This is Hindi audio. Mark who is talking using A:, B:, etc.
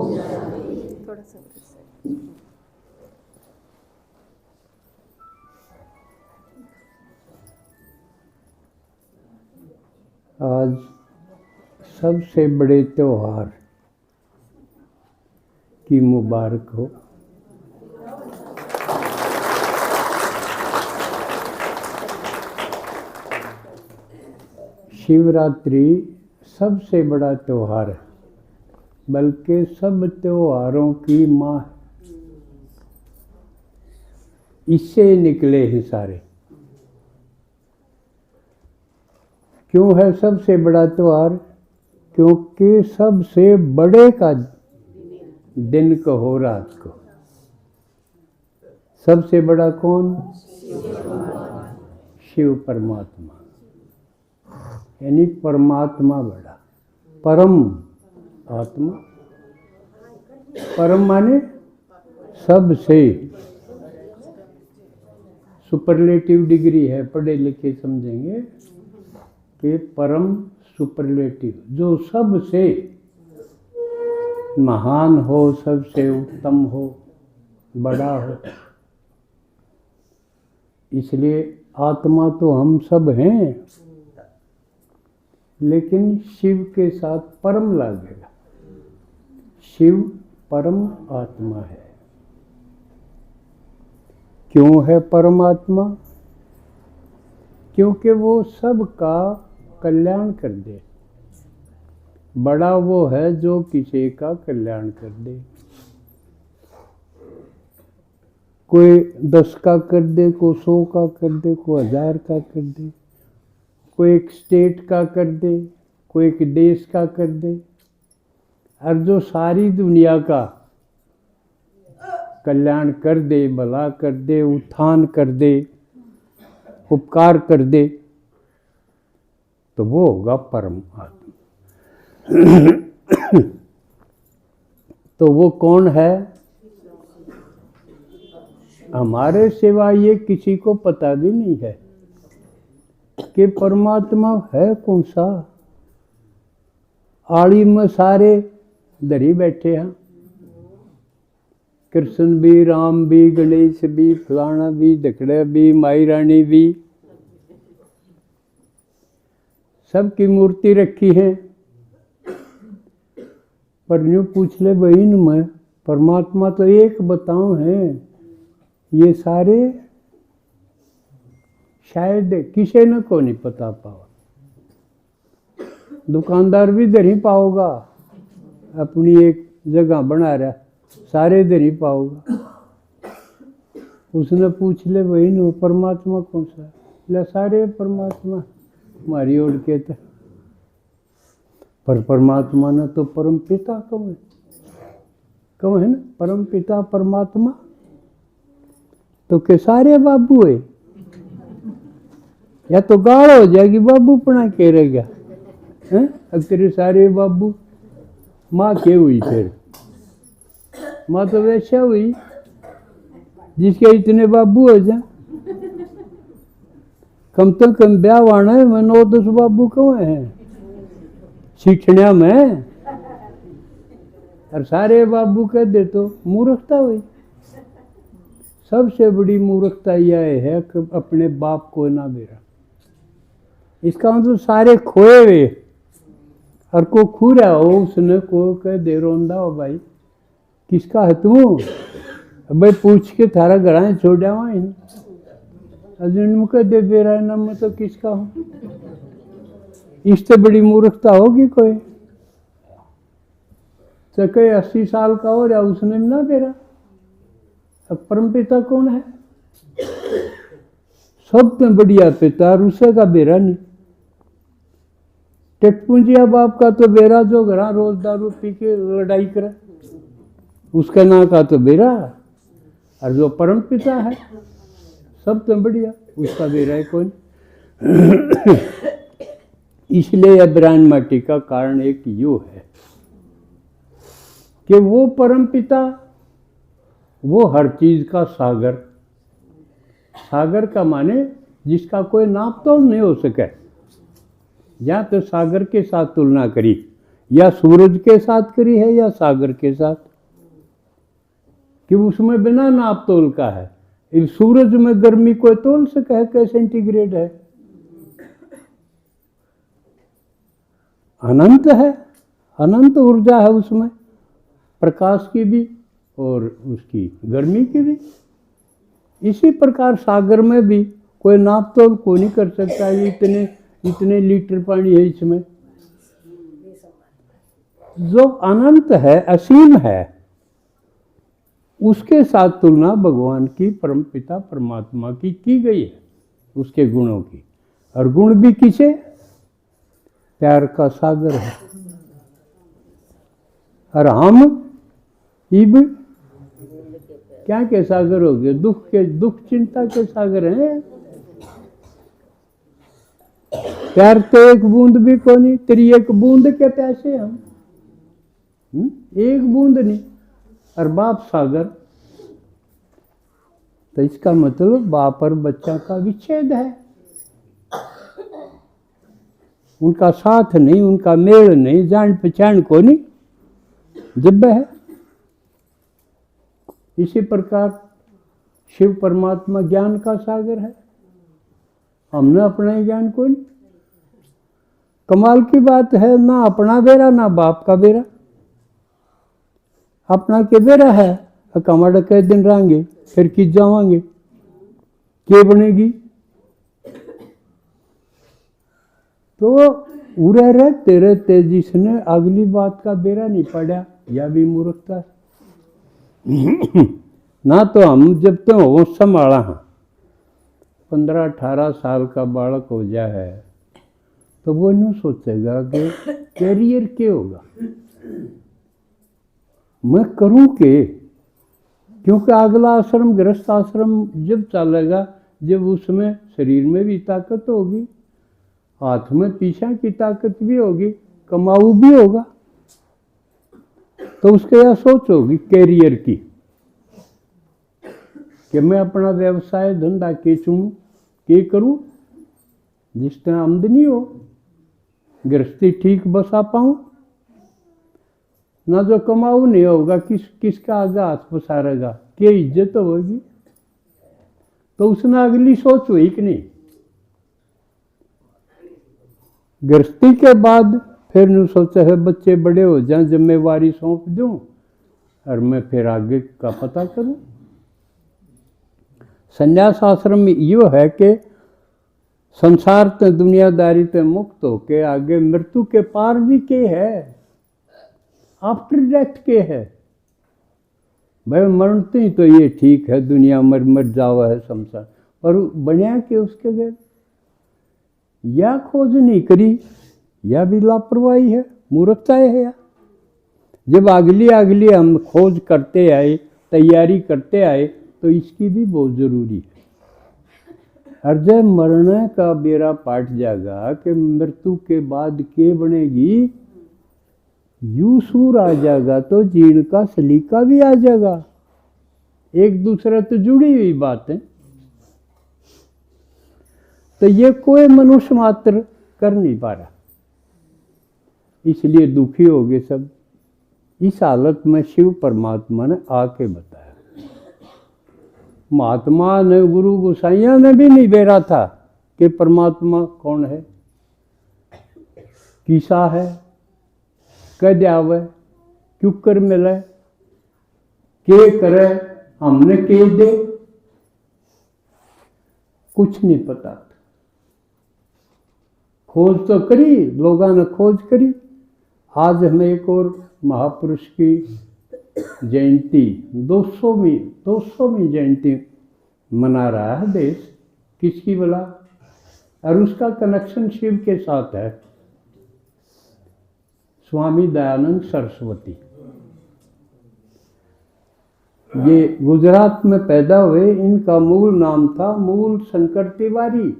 A: थोड़ा सा उधर से।
B: आज सबसे बड़े त्योहार की मुबारक हो। शिवरात्रि सबसे बड़ा त्योहार है, बल्कि सब त्योहारों की माँ है। इससे निकले हैं सारे। क्यों है सबसे बड़ा त्योहार? क्योंकि सबसे बड़े का दिन कहो रात को। सबसे बड़ा कौन? शिव परमात्मा, यानी परमात्मा बड़ा, परम आत्मा। परम माने सबसे, सुपरलेटिव डिग्री है, पढ़े लिखे समझेंगे कि परम सुपरलेटिव, जो सबसे महान हो, सबसे उत्तम हो, बड़ा हो। इसलिए आत्मा तो हम सब हैं, लेकिन शिव के साथ परम लगेगा। शिव परम आत्मा है। क्यों है परमात्मा? क्योंकि वो सबका कल्याण कर दे। बड़ा वो है जो किसी का कल्याण कर दे। कोई 10 का कर दे, कोई 100 का कर दे, कोई 1000 का कर दे, कोई एक स्टेट का कर दे, कोई एक देश का कर दे, और जो सारी दुनिया का कल्याण कर दे, भला कर दे, उत्थान कर दे, उपकार कर दे, तो वो होगा परम आत्मा। तो वो कौन है? हमारे सिवा ये किसी को पता भी नहीं है कि परमात्मा है कौन सा। आड़ी में सारे धरी बैठे हैं, कृष्ण भी, राम भी, गणेश भी, फलाना भी, धकड़ा भी, माई रानी भी, सबकी मूर्ति रखी है। पर यूँ पूछ ले बहन में, परमात्मा तो एक बताऊं है, ये सारे शायद किसी न को नहीं पता पाओ। दुकानदार भी धरी पाओगा, अपनी एक जगह बना रहा, सारे धरी पाओगा। उसने पूछ ले बहन परमात्मा कौन सा? ले सारे परमात्मा हमारी ओर के थे। पर परमात्मा ने तो परम पिता कौन है? कौन है ना? परम पिता परमात्मा तो के सारे बाबू है। या तो गाल हो जाएगी बाबू पना के रहेगा, अब तेरे सारे बाबू। माँ के हुई फिर? माँ तो वैसा हुई जिसके इतने बाबू हो जाए। कम तो कम ब्याह आना है, मैं 9-10 बाबू कौन है सीखने में, और सारे बाबू कह दे तो मूर्खता हुई। सबसे बड़ी मूर्खता यह है कि अपने बाप को ना बेरा। इसका मतलब सारे खोए हुए और को खू रहा हो, उसने को कह दे रोंदा हो भाई किसका है तू? भाई पूछ के थारा घड़ा छोड़ा वहाँ अर्जुन कह दे बेरा ना, मैं तो किसका हूँ? इससे बड़ी मूर्खता होगी कोई? तो कई 80 साल का हो रहा, उसने ना बेरा। अब परम पिता कौन है? सबसे बढ़िया पिता, रूसे का बेरा नहीं। टेटपुंजिया बाप का तो बेरा जो घरा रोज दारू पी के लड़ाई करे, उसका ना का तो बेरा। और जो परम पिता है सबसे बढ़िया, उसका बेरा है कौन? इसलिए अब्राहम माटी का कारण एक यू है कि वो परम पिता, वो हर चीज का सागर। सागर का माने जिसका कोई नाप तोल नहीं हो सके। या तो सागर के साथ तुलना करी, या सूरज के साथ करी है या सागर के साथ, कि उसमें बिना नाप तोल का है। इस सूरज में गर्मी कोई तोल सके है क्या सेंटीग्रेड है? अनंत है, अनंत ऊर्जा है उसमें, प्रकाश की भी और उसकी गर्मी की भी। इसी प्रकार सागर में भी कोई नाप तोल को नहीं कर सकता, ये इतने इतने लीटर पानी है इसमें। जो अनंत है, असीम है, उसके साथ तुलना भगवान की, परम पिता परमात्मा की गई है, उसके गुणों की। और गुण भी किसे? प्यार का सागर है। और हम इब क्या के सागर हो गए? दुख चिंता के सागर हैं। प्यार तो एक बूंद भी को नहीं, तेरी एक बूंद के प्यासे हम, एक बूंद नहीं। और बाप सागर, तो इसका मतलब बाप और बच्चा का विच्छेद है, उनका साथ नहीं, उनका मेल नहीं, जान पहचान को नहीं, जब है। इसी प्रकार शिव परमात्मा ज्ञान का सागर है, हमने अपना ज्ञान को नहीं। कमाल की बात है, ना अपना बेरा ना बाप का बेरा। अपना के बेरा है, कमाड़ के दिन रहेंगे, फिर किस जावांगे, के बनेगी। तो उरे रहते रहते जिसने अगली बात का बेरा नहीं पड़ा, या भी मूर्खता। ना तो हम जब तो होश संभाला हाँ, 15-18 साल का बालक हो जाए तो वो नहीं सोचेगा कि कैरियर क्या होगा, मैं करूं के। क्योंकि अगला आश्रम, गृहस्थ आश्रम जब चलेगा, जब उसमें शरीर में भी ताकत होगी, हाथ में पीछा की ताकत भी होगी, कमाऊ भी होगा, तो उसके यह सोच होगी कैरियर की, कि मैं अपना व्यवसाय धंधा के चुनूं, के करूं, जिस तरह आमदनी हो, गृहस्थी ठीक बसा पाऊं। ना जो कमाऊ नहीं होगा, किसका आगे हाथ पसारेगा, क्या इज्जत होगी। तो उसने अगली सोच हुई कि नहीं। गृहस्थी के बाद फिर न सोचा है बच्चे बड़े हो जाएं, जिम्मेवारी सौंप दूं और मैं फिर आगे का पता करूं। संन्यास आश्रम में यो है कि संसार ते दुनियादारी ते मुक्त होके आगे मृत्यु के पार भी के है, आफ्टर डेथ के है। भाई मरते ही तो ये ठीक है, दुनिया मर जावा है संसार, पर बनया के उसके गए या खोज नहीं करी, या भी लापरवाही है, मूर्खता है। या जब अगली हम खोज करते आए, तैयारी करते आए, तो इसकी भी बहुत जरूरी है। और जब मरने का बेरा पाट जाएगा कि मृत्यु के बाद के बनेगी, यू सूर आ जाएगा तो जीण का सलीका भी आ जाएगा। एक दूसरे तो जुड़ी हुई बात है। तो ये कोई मनुष्य मात्र कर नहीं पा रहा, इसलिए दुखी हो गए सब। इस हालत में शिव परमात्मा ने आके बताया। महात्मा ने, गुरु गोसाइया ने भी नहीं बेरा था कि परमात्मा कौन है, किसा है, कद आवे, क्यों कर मिले, के करे, हमने के दे, कुछ नहीं पता था। खोज तो करी, लोगों ने खोज करी। आज हमें एक और महापुरुष की जयंती 200वीं जयंती मना रहा है देश। किसकी बोला? और उसका कनेक्शन शिव के साथ है। स्वामी दयानंद सरस्वती, ये गुजरात में पैदा हुए। इनका मूल नाम था मूल शंकर तिवारी।